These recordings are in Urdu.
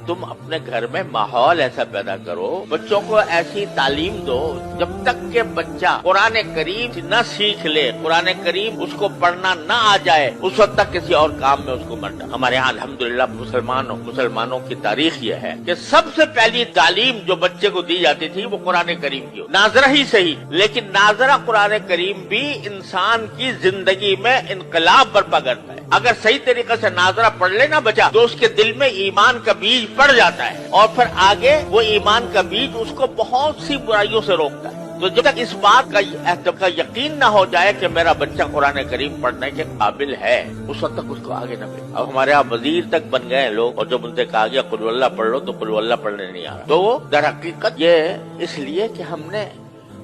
تم اپنے گھر میں ماحول ایسا پیدا کرو، بچوں کو ایسی تعلیم دو جب تک کہ بچہ قرآن کریم نہ سیکھ لے، قرآن کریم اس کو پڑھنا نہ آ جائے، اس وقت تک کسی اور کام میں اس کو مت ڈالو۔ ہمارے یہاں الحمدللہ مسلمانوں کی تاریخ یہ ہے کہ سب سے پہلی تعلیم جو بچے کو دی جاتی تھی وہ قرآن کریم کی، ناظرہ ہی صحیح لیکن ناظرہ قرآن کریم بھی انسان کی زندگی میں انقلاب برپا کرتا ہے۔ اگر صحیح طریقے سے ناظرہ پڑھ لینا بچہ تو اس کے دل میں ایمان کا بیج پڑ جاتا ہے، اور پھر آگے وہ ایمان کا بیج اس کو بہت سی برائیوں سے روکتا ہے۔ تو جب تک اس بات کا یقین نہ ہو جائے کہ میرا بچہ قرآن کریم پڑھنے کے قابل ہے، اس وقت تک اس کو آگے نہ بھیجو۔ اب ہمارے یہاں وزیر تک بن گئے لوگ، اور جب ان سے کہا گیا قل اللہ پڑھ لو تو قل اللہ پڑھنے نہیں آ رہا۔ تو وہ در حقیقت یہ اس لیے کہ ہم نے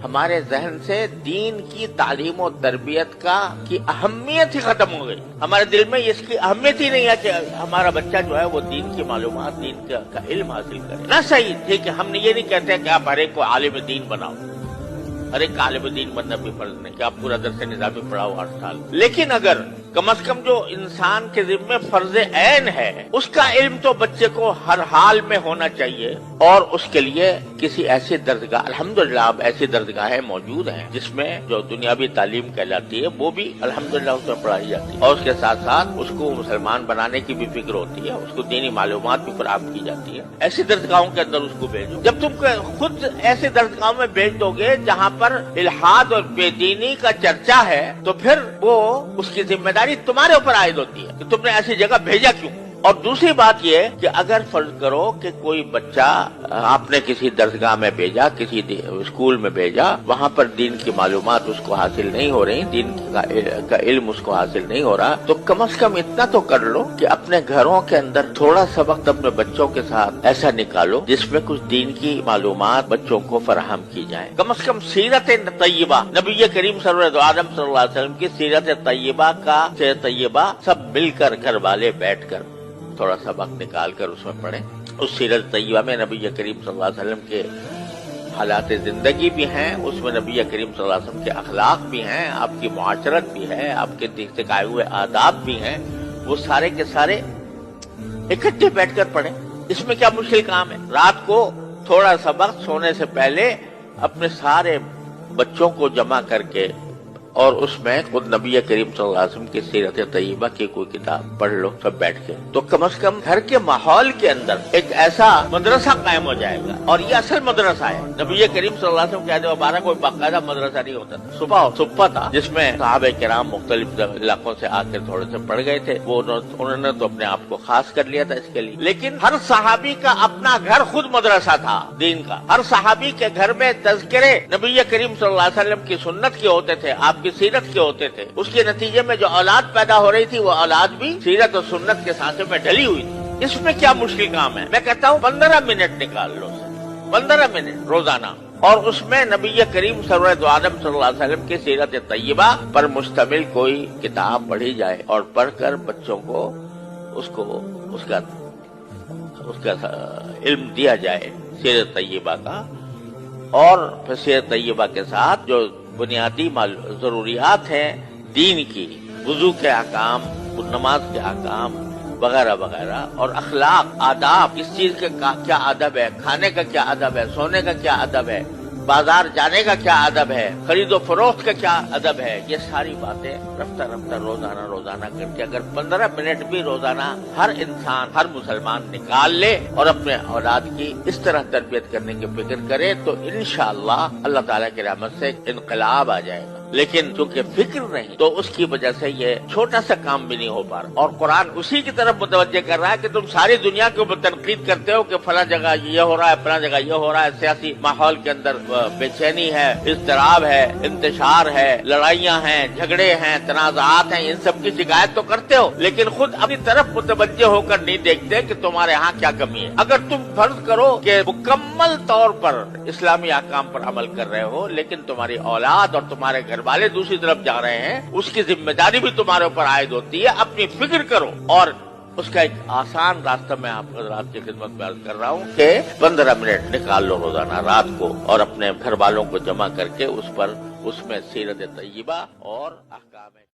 ہمارے ذہن سے دین کی تعلیم و تربیت کی اہمیت ہی ختم ہو گئی۔ ہمارے دل میں اس کی اہمیت ہی نہیں ہے کہ ہمارا بچہ جو ہے وہ دین کی معلومات، دین کا علم حاصل کرے۔ نہ صحیح ٹھیک ہے، ہم نے یہ نہیں کہتے کہ آپ ہر ایک کو عالم دین بناؤ، ہر ایک عالم دین بننا بھی فرض نہیں کہ آپ پورا درس نظامی پڑھاؤ 8 سال، لیکن اگر کم از کم جو انسان کے ذمہ فرض عین ہے اس کا علم تو بچے کو ہر حال میں ہونا چاہیے، اور اس کے لیے کسی ایسی درسگاہ، الحمدللہ اب ایسی درسگاہیں موجود ہیں جس میں جو دنیاوی تعلیم کہلاتی ہے وہ بھی الحمدللہ اس میں پڑھائی جاتی ہے، اور اس کے ساتھ ساتھ اس کو مسلمان بنانے کی بھی فکر ہوتی ہے، اس کو دینی معلومات بھی فراہم کی جاتی ہے۔ ایسی درسگاہوں کے اندر اس کو بھیجو۔ جب تم خود ایسی درسگاہوں میں بھیج دو گے جہاں پر الحاد اور بے دینی کا چرچا ہے تو پھر وہ اس کی ذمہ داری تمہارے اوپر عائد ہوتی ہے کہ تم نے ایسی جگہ بھیجا کیوں۔ اور دوسری بات یہ کہ اگر فرض کرو کہ کوئی بچہ آپ نے کسی درسگاہ میں بھیجا، کسی اسکول میں بھیجا، وہاں پر دین کی معلومات اس کو حاصل نہیں ہو رہی، دین کا علم اس کو حاصل نہیں ہو رہا، تو کم از کم اتنا تو کر لو کہ اپنے گھروں کے اندر تھوڑا سا وقت اپنے بچوں کے ساتھ ایسا نکالو جس میں کچھ دین کی معلومات بچوں کو فراہم کی جائیں۔ کم از کم سیرت طیبہ، نبی کریم صلی اللہ علیہ وسلم کی سیرت طیبہ سب مل کر گھر والے بیٹھ کر تھوڑا سا وقت نکال کر اس میں پڑھیں۔ اس سیرت طیبہ میں نبی کریم صلی اللہ علیہ وسلم کے حالات زندگی بھی ہیں، اس میں نبی کریم صلی اللہ علیہ وسلم کے اخلاق بھی ہیں، آپ کی معاشرت بھی ہے، آپ کے سکھائے ہوئے آداب بھی ہیں، وہ سارے کے سارے اکٹھے بیٹھ کر پڑھیں۔ اس میں کیا مشکل کام ہے؟ رات کو تھوڑا سا وقت سونے سے پہلے اپنے سارے بچوں کو جمع کر کے اور اس میں خود نبی کریم صلی اللہ علیہ وسلم کی سیرت طیبہ کی کوئی کتاب پڑھ لو سب بیٹھ کے، تو کم از کم گھر کے ماحول کے اندر ایک ایسا مدرسہ قائم ہو جائے گا، اور یہ اصل مدرسہ ہے۔ نبی کریم صلی اللہ علیہ وسلم کے عہد مبارک کوئی باقاعدہ مدرسہ نہیں ہوتا تھا، صبح تھا جس میں صحابہ کرام مختلف علاقوں سے آ کر تھوڑے سے پڑھ گئے تھے، وہ انہوں نے تو اپنے آپ کو خاص کر لیا تھا اس کے لیے، لیکن ہر صحابی کا اپنا گھر خود مدرسہ تھا دین کا۔ ہر صحابی کے گھر میں تذکرے نبی کریم صلی اللہ علیہ وسلم کی سنت کے ہوتے تھے، آپ کی سیرت کے ہوتے تھے، اس کے نتیجے میں جو اولاد پیدا ہو رہی تھی وہ اولاد بھی سیرت اور سنت کے سانچے میں ڈلی ہوئی تھی۔ اس میں کیا مشکل کام ہے؟ میں کہتا ہوں 15 منٹ نکال لو، 15 منٹ روزانہ، اور اس میں نبی کریم صلی اللہ علیہ وسلم کی سیرت طیبہ پر مشتمل کوئی کتاب پڑھی جائے، اور پڑھ کر بچوں کو اس کا علم دیا جائے سیرت طیبہ کا، اور پھر سیرت طیبہ کے ساتھ جو بنیادی ضروریات ہیں دین کی، وضو کے احکام، نماز کے احکام وغیرہ وغیرہ، اور اخلاق، آداب، کس چیز کا کیا ادب ہے، کھانے کا کیا ادب ہے، سونے کا کیا ادب ہے، بازار جانے کا کیا ادب ہے، خرید و فروخت کا کیا ادب ہے، یہ ساری باتیں رفتہ روزانہ کر کے اگر 15 منٹ بھی روزانہ ہر انسان، ہر مسلمان نکال لے اور اپنے اولاد کی اس طرح تربیت کرنے کی فکر کرے تو انشاءاللہ اللہ تعالیٰ کی رحمت سے انقلاب آ جائے گا۔ لیکن چونکہ فکر نہیں تو اس کی وجہ سے یہ چھوٹا سا کام بھی نہیں ہو پا رہا، اور قرآن اسی کی طرف متوجہ کر رہا ہے کہ تم ساری دنیا کے اوپر تنقید کرتے ہو کہ فلاں جگہ یہ ہو رہا ہے، فلاں جگہ یہ ہو رہا ہے، سیاسی ماحول کے اندر بے چینی ہے، اضطراب ہے، انتشار ہے، لڑائیاں ہیں، جھگڑے ہیں، تنازعات ہیں، ان سب کی شکایت تو کرتے ہو، لیکن خود اپنی طرف متوجہ ہو کر نہیں دیکھتے کہ تمہارے ہاں کیا کمی ہے۔ اگر تم فرض کرو کہ مکمل طور پر اسلامی احکام پر عمل کر رہے ہو، لیکن تمہاری اولاد اور تمہارے گھر والے دوسری طرف جا رہے ہیں، اس کی ذمہ داری بھی تمہارے اوپر عائد ہوتی ہے۔ اپنی فکر کرو، اور اس کا ایک آسان راستہ میں آپ حضرات کی خدمت میں عرض کر رہا ہوں کہ 15 منٹ نکال لو روزانہ رات کو، اور اپنے گھر والوں کو جمع کر کے اس میں سیرت طیبہ اور احکام